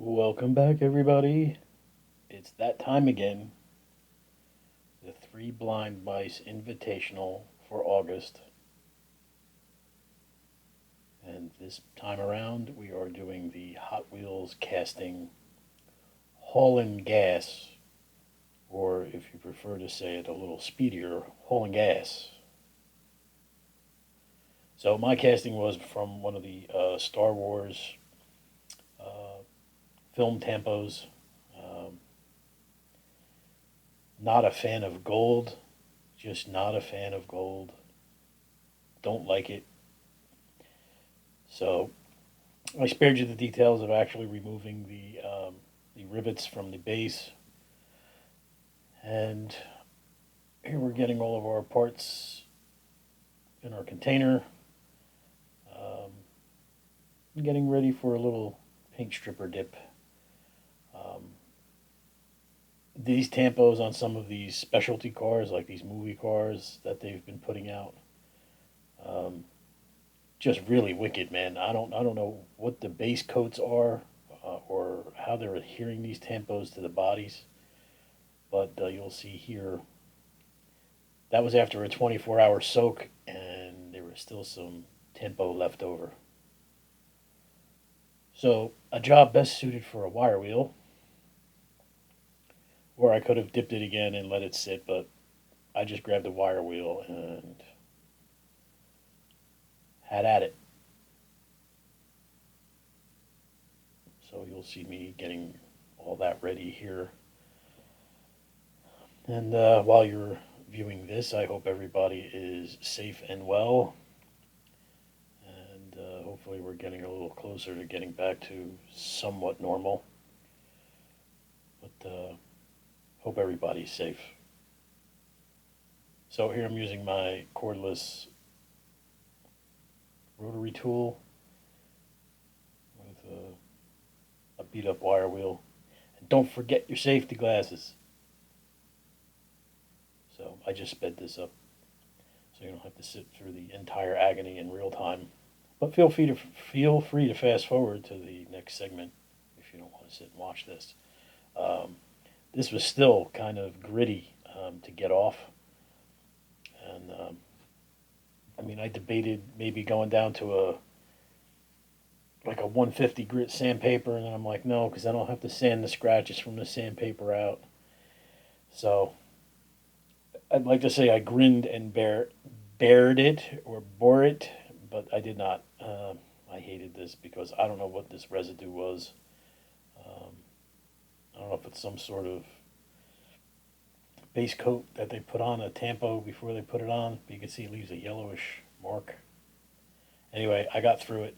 Welcome back, everybody. It's that time again. The Three Blind Mice Invitational for August. And this time around, we are doing the Hot Wheels casting Haulin gas, or if you prefer to say it a little speedier, Haulin gas. So, my casting was from one of the Star Wars uh, film tempos. Um, Not a fan of gold, just not a fan of gold. Don't like it. So I spared you the details of actually removing the rivets from the base, and here we're getting all of our parts in our container, getting ready for a little paint stripper dip. Um, these tampos on some of these specialty cars, like these movie cars that they've been putting out, um, just really wicked, man. I don't know what the base coats are, or how they're adhering these tampos to the bodies, but you'll see here that was after a 24-hour soak, and there was still some tempo left over. So, a job best suited for a wire wheel, or I could have dipped it again and let it sit, but I just grabbed a wire wheel and had at it. So, you'll see me getting all that ready here. And while you're viewing this, I hope everybody is safe and well. And hopefully, we're getting a little closer to getting back to somewhat normal. But hope everybody's safe. So here I'm using my cordless rotary tool with a beat up wire wheel. And don't forget your safety glasses. So I just sped this up so you don't have to sit through the entire agony in real time. But feel free to fast forward to the next segment if you don't want to sit and watch this. Um, this was still kind of gritty to get off, and I mean, I debated maybe going down to a like a 150 grit sandpaper, and then I'm like, no, because I don't have to sand the scratches from the sandpaper out. So I'd like to say I grinned and bared it or bore it, but I did not. I hated this because I don't know what this residue was. Um, I don't know if it's some sort of base coat that they put on a tampo before they put it on. But you can see it leaves a yellowish mark. Anyway, I got through it,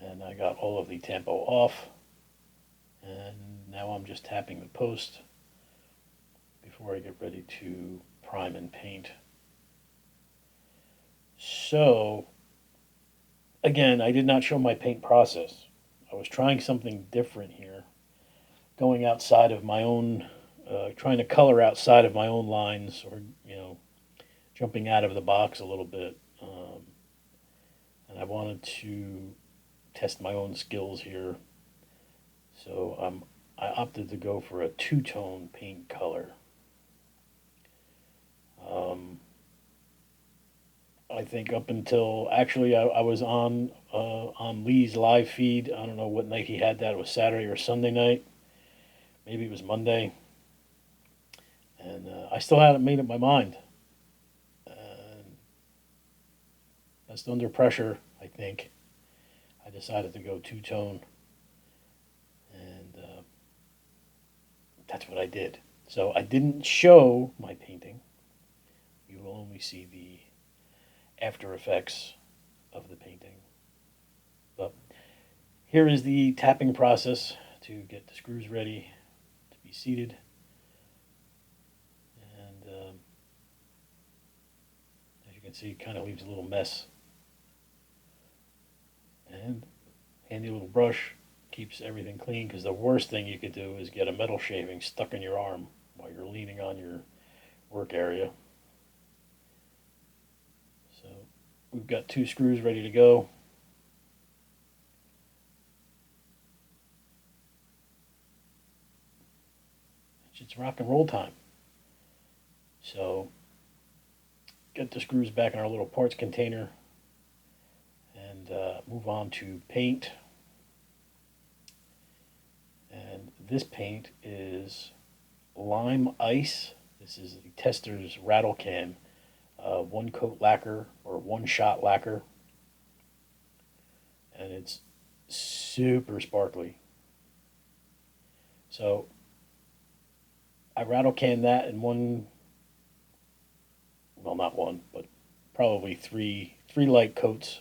and I got all of the tampo off, and now I'm just tapping the post before I get ready to prime and paint. So, again, I did not show my paint process. I was trying something different here, going outside of my own, trying to color outside of my own lines, or jumping out of the box a little bit. And I wanted to test my own skills here. So I opted to go for a two-tone paint color. Um, I think up until actually I was on Lee's live feed. I don't know what night he had that. It was Saturday or Sunday night. Maybe it was Monday. And I still hadn't made up my mind. And just under pressure, I think, I decided to go two-tone. And that's what I did. So I didn't show my painting. You will only see the after effects of the painting. But here is the tapping process to get the screws ready to be seated. And as you can see, it kind of leaves a little mess. And handy little brush keeps everything clean, because the worst thing you could do is get a metal shaving stuck in your arm while you're leaning on your work area. So we've got two screws ready to go. It's rock and roll time. So get the screws back in our little parts container and move on to paint. And this paint is lime ice. This is the Tester's rattle can, one coat lacquer or one shot lacquer, and it's super sparkly. So I rattle can that in one, well, not one, but probably three light coats.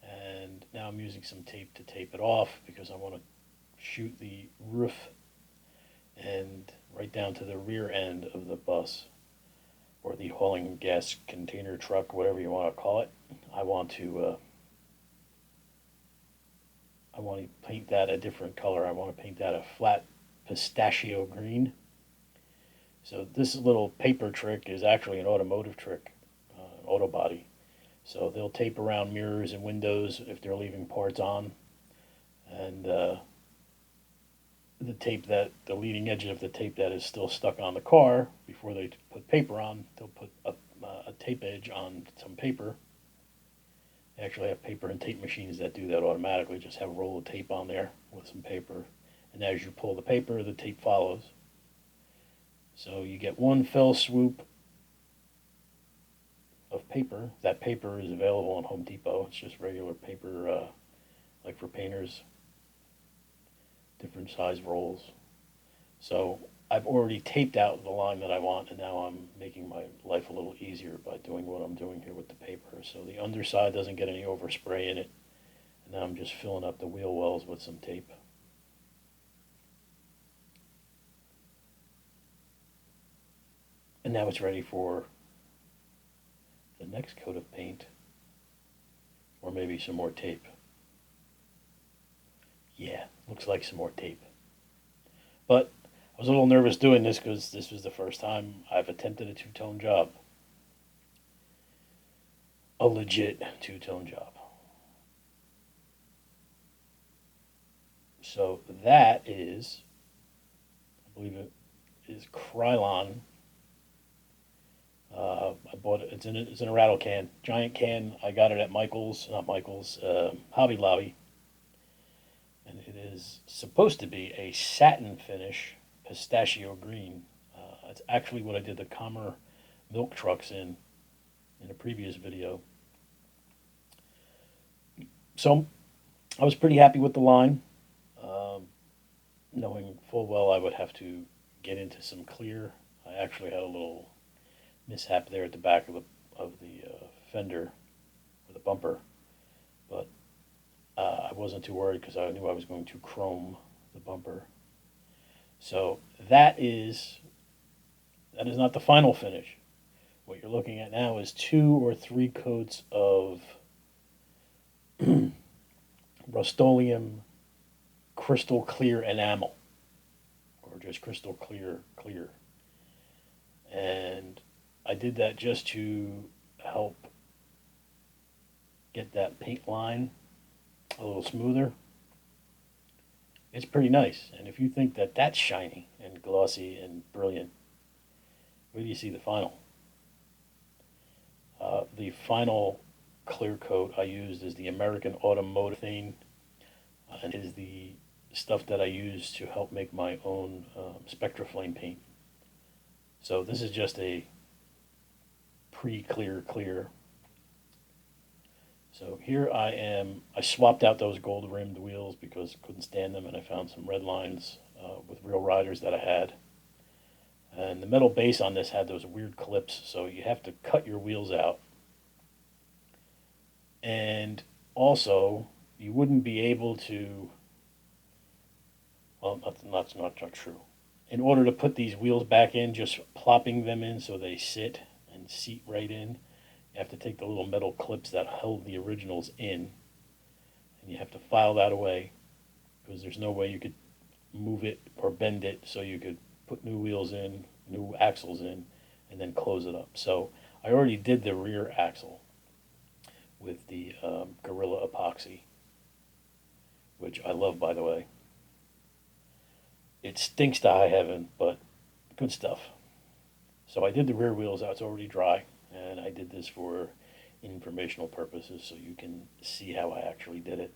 And now I'm using some tape to tape it off because I want to shoot the roof and right down to the rear end of the bus or the hauling gas container truck, whatever you want to call it. I want to paint that a different color. I want to paint that a flat pistachio green. So this little paper trick is actually an automotive trick, auto body. So they'll tape around mirrors and windows if they're leaving parts on, and the leading edge of the tape that is still stuck on the car, before they put paper on, they'll put a tape edge on some paper. They actually have paper and tape machines that do that automatically. Just have a roll of tape on there with some paper, and as you pull the paper, the tape follows. So you get one fell swoop of paper. That paper is available on Home Depot. It's just regular paper, like for painters, different size rolls. So I've already taped out the line that I want, and now I'm making my life a little easier by doing what I'm doing here with the paper. So the underside doesn't get any overspray in it, and now I'm just filling up the wheel wells with some tape. And now it's ready for the next coat of paint, or maybe some more tape. Yeah, looks like some more tape. But I was a little nervous doing this because this was the first time I've attempted a two-tone job. A legit two-tone job. So that is, I believe it is Krylon. I bought it. It's in a rattle can, giant can. I got it at Hobby Lobby, and it is supposed to be a satin finish, pistachio green. It's actually what I did the Commer milk trucks in a previous video. So I was pretty happy with the line, knowing full well I would have to get into some clear. I actually had a little mishap there at the back of the fender or the bumper, but I wasn't too worried because I knew I was going to chrome the bumper. So that is not the final finish. What you're looking at now is 2 or 3 coats of Rust-Oleum crystal clear enamel, or just crystal clear. And I did that just to help get that paint line a little smoother. It's pretty nice. And if you think that that's shiny and glossy and brilliant, where do you see the final? The final clear coat I used is the American Automotive Thing, and it is the stuff that I use to help make my own Spectraflame paint. So this is just a pre-clear clear. So here I am. I swapped out those gold rimmed wheels because I couldn't stand them, and I found some red lines with real riders that I had. And the metal base on this had those weird clips, so you have to cut your wheels out. And also, you wouldn't be able to, well, that's not true. In order to put these wheels back in, just plopping them in so they sit and seat right in, you have to take the little metal clips that held the originals in, and you have to file that away because there's no way you could move it or bend it so you could put new wheels in, new axles in, and then close it up. So I already did the rear axle with the Gorilla epoxy, which I love, by the way. It stinks to high heaven, but good stuff. So I did the rear wheels, that's already dry, and I did this for informational purposes so you can see how I actually did it.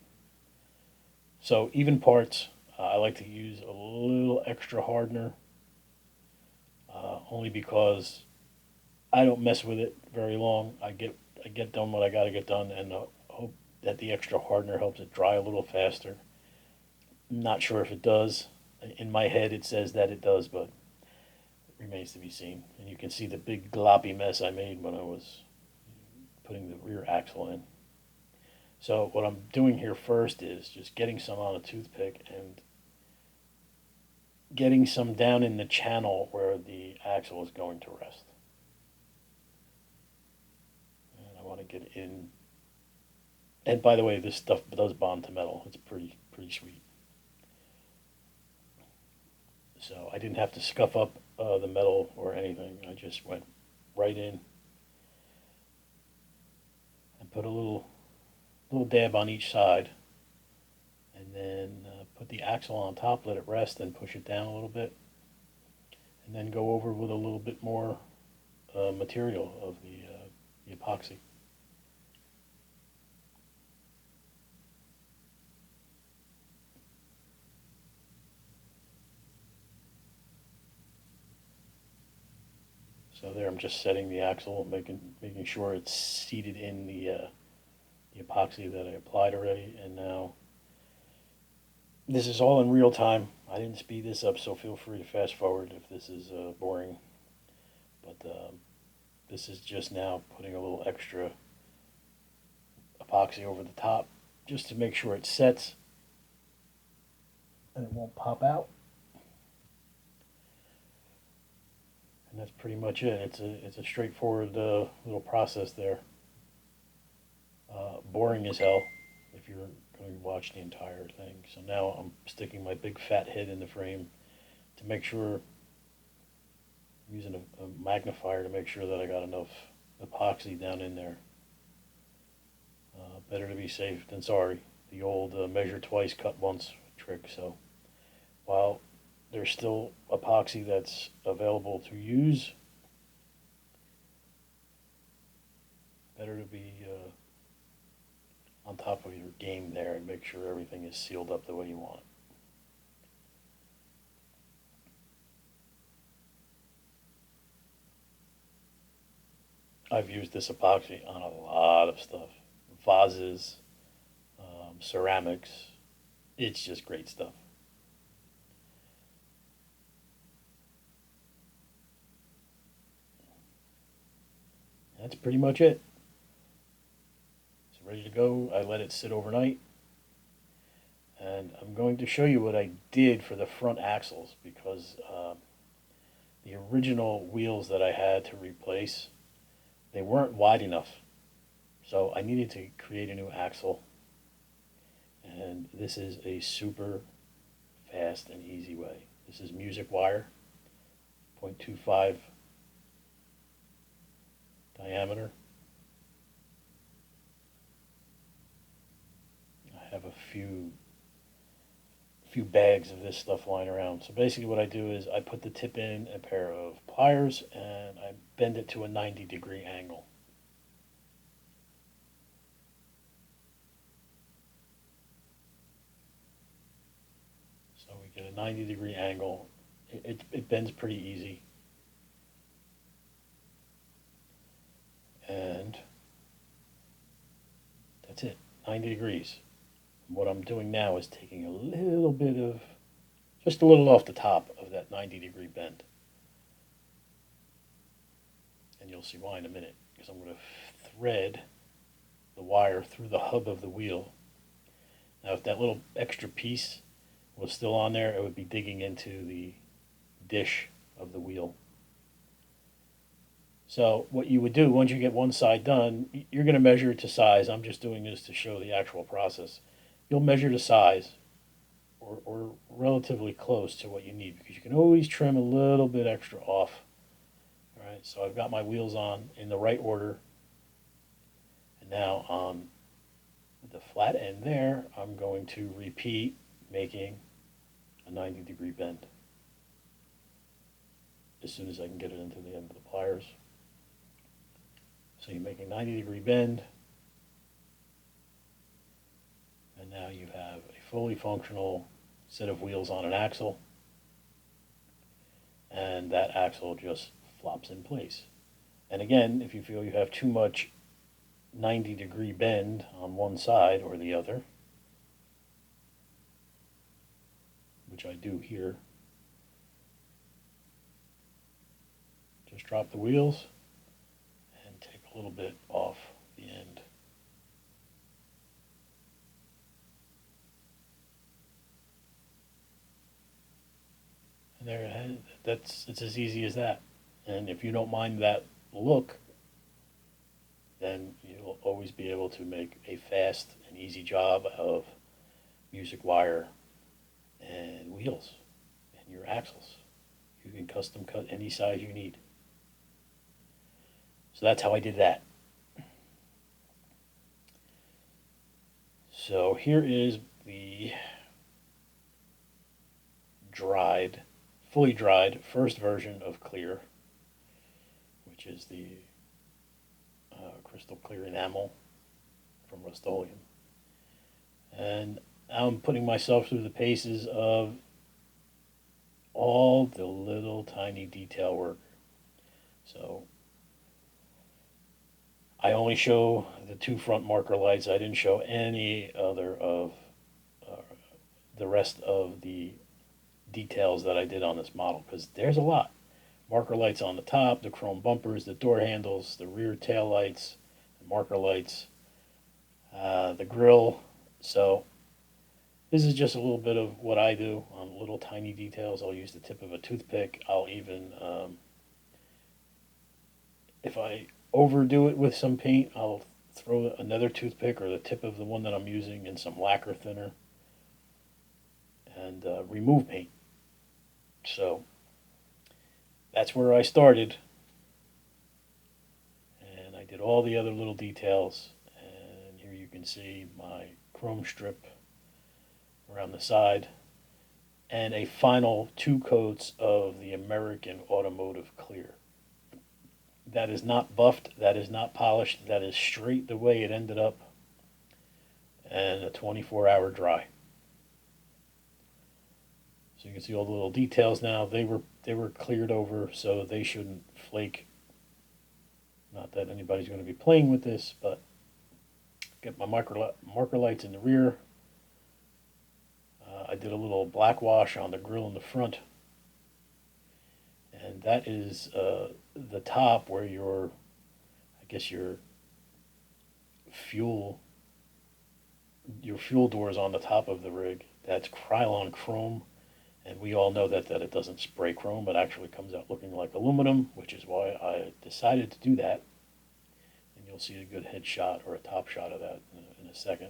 So even parts, I like to use a little extra hardener, only because I don't mess with it very long. I get done what I got to get done, and hope that the extra hardener helps it dry a little faster. I'm not sure if it does. In my head, it says that it does, but it remains to be seen. And you can see the big gloppy mess I made when I was putting the rear axle in. So what I'm doing here first is just getting some on a toothpick and getting some down in the channel where the axle is going to rest. And I want to get in. And by the way, this stuff does bond to metal. It's pretty sweet. So I didn't have to scuff up the metal or anything. I just went right in and put a little dab on each side, and then put the axle on top, let it rest, and push it down a little bit, and then go over with a little bit more material of the epoxy. So there, I'm just setting the axle, making sure it's seated in the epoxy that I applied already, and now this is all in real time. I didn't speed this up, so feel free to fast forward if this is boring. But this is just now putting a little extra epoxy over the top just to make sure it sets and it won't pop out. And that's pretty much it. It's a straightforward little process there. Boring as hell if you're going to watch the entire thing. So now I'm sticking my big fat head in the frame to make sure, I'm using a magnifier to make sure that I got enough epoxy down in there. Better to be safe than sorry. The old measure twice, cut once trick. So while there's still epoxy that's available to use, better to be on top of your game there and make sure everything is sealed up the way you want it. I've used this epoxy on a lot of stuff, vases, ceramics. It's just great stuff. That's pretty much it. It's ready to go. I let it sit overnight. And I'm going to show you what I did for the front axles, because the original wheels that I had to replace, they weren't wide enough. So I needed to create a new axle. And this is a super fast and easy way. This is music wire, 0.25 diameter. I have a few bags of this stuff lying around. So basically what I do is I put the tip in a pair of pliers and I bend it to a 90-degree angle. So we get a 90-degree angle. It bends pretty easy. And that's it, 90 degrees. What I'm doing now is taking a little bit of, just a little off the top of that 90-degree bend. And you'll see why in a minute, because I'm going to thread the wire through the hub of the wheel. Now, if that little extra piece was still on there, it would be digging into the dish of the wheel. So what you would do, once you get one side done, you're going to measure it to size. I'm just doing this to show the actual process. You'll measure to size, or relatively close to what you need, because you can always trim a little bit extra off. All right, so I've got my wheels on in the right order. And now on the flat end there, I'm going to repeat making a 90-degree bend. as soon as I can get it into the end of the pliers. So you make a 90-degree bend, and now you have a fully functional set of wheels on an axle, and that axle just flops in place. And again, if you feel you have too much 90-degree bend on one side or the other, which I do here, just drop the wheels and take a little bit off the end. And there it is. It's as easy as that. And if you don't mind that look, then you'll always be able to make a fast and easy job of music wire and wheels and your axles. You can custom cut any size you need. So that's how I did that. So here is the dried, fully dried first version of clear, which is the crystal clear enamel from Rust-Oleum. And I'm putting myself through the paces of all the little tiny detail work. So I only show the two front marker lights. I didn't show any other of the rest of the details that I did on this model, because there's a lot. Marker lights on the top, the chrome bumpers, the door handles, the rear tail lights, the marker lights, the grill. So this is just a little bit of what I do on little tiny details. I'll use the tip of a toothpick. I'll even, if I overdo it with some paint, I'll throw another toothpick or the tip of the one that I'm using in some lacquer thinner and remove paint. So that's where I started, and I did all the other little details, and here you can see my chrome strip around the side and a final 2 coats of the American Automotive Clear. That is not buffed, that is not polished, that is straight the way it ended up, and a 24-hour dry. So you can see all the little details now. They were cleared over, so they shouldn't flake. Not that anybody's going to be playing with this, but get my marker lights in the rear. I did a little black wash on the grill in the front, and that is the top where your fuel door is on the top of the rig. That's Krylon chrome. And we all know that it doesn't spray chrome. It actually comes out looking like aluminum, which is why I decided to do that. And you'll see a good head shot or a top shot of that in a second.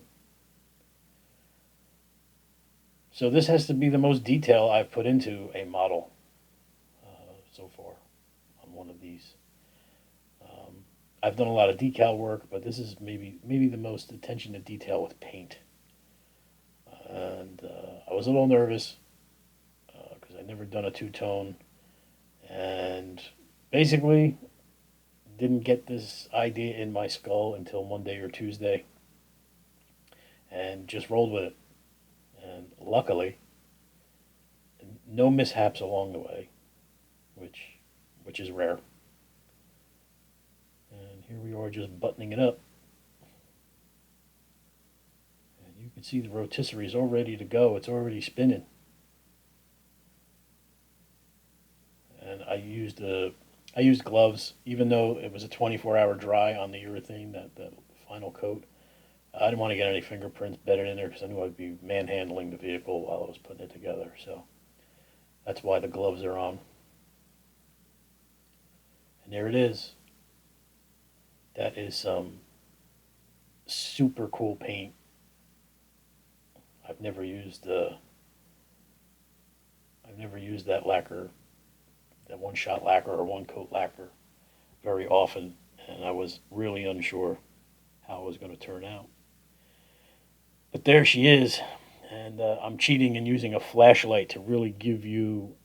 So this has to be the most detail I've put into a model so far on one of these. I've done a lot of decal work, but this is maybe the most attention to detail with paint. And I was a little nervous, I'd never done a two-tone, and basically didn't get this idea in my skull until Monday or Tuesday, and just rolled with it. And luckily, no mishaps along the way, which is rare. And here we are just buttoning it up. And you can see the rotisserie is all ready to go. It's already spinning. And I used gloves, even though it was a 24-hour dry on the urethane, that final coat. I didn't want to get any fingerprints bedded in there because I knew I'd be manhandling the vehicle while I was putting it together. So that's why the gloves are on. And there it is. That is some super cool paint. I've never used that lacquer, that one-shot lacquer or one-coat lacquer very often, and I was really unsure how it was going to turn out. But there she is, and I'm cheating and using a flashlight to really give you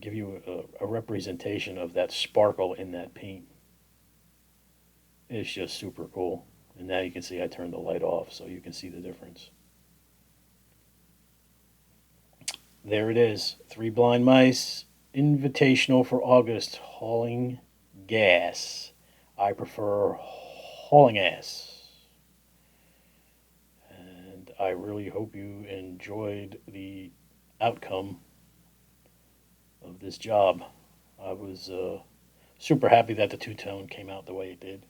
give you a representation of that sparkle in that paint. It's just super cool. And now you can see I turned the light off so you can see the difference. There it is. 3 Blind Mice, Invitational for August, hauling gas. I prefer hauling ass. And I really hope you enjoyed the outcome of this job. I was super happy that the two-tone came out the way it did.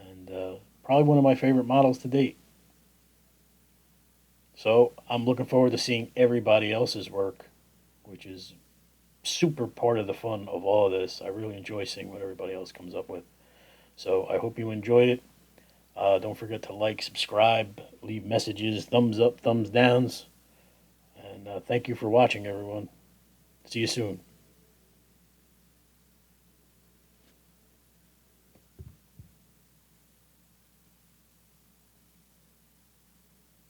And probably one of my favorite models to date. So I'm looking forward to seeing everybody else's work, which is super part of the fun of all of this. I really enjoy seeing what everybody else comes up with. So I hope you enjoyed it. Don't forget to like, subscribe, leave messages, thumbs up, thumbs downs. And thank you for watching, everyone. See you soon.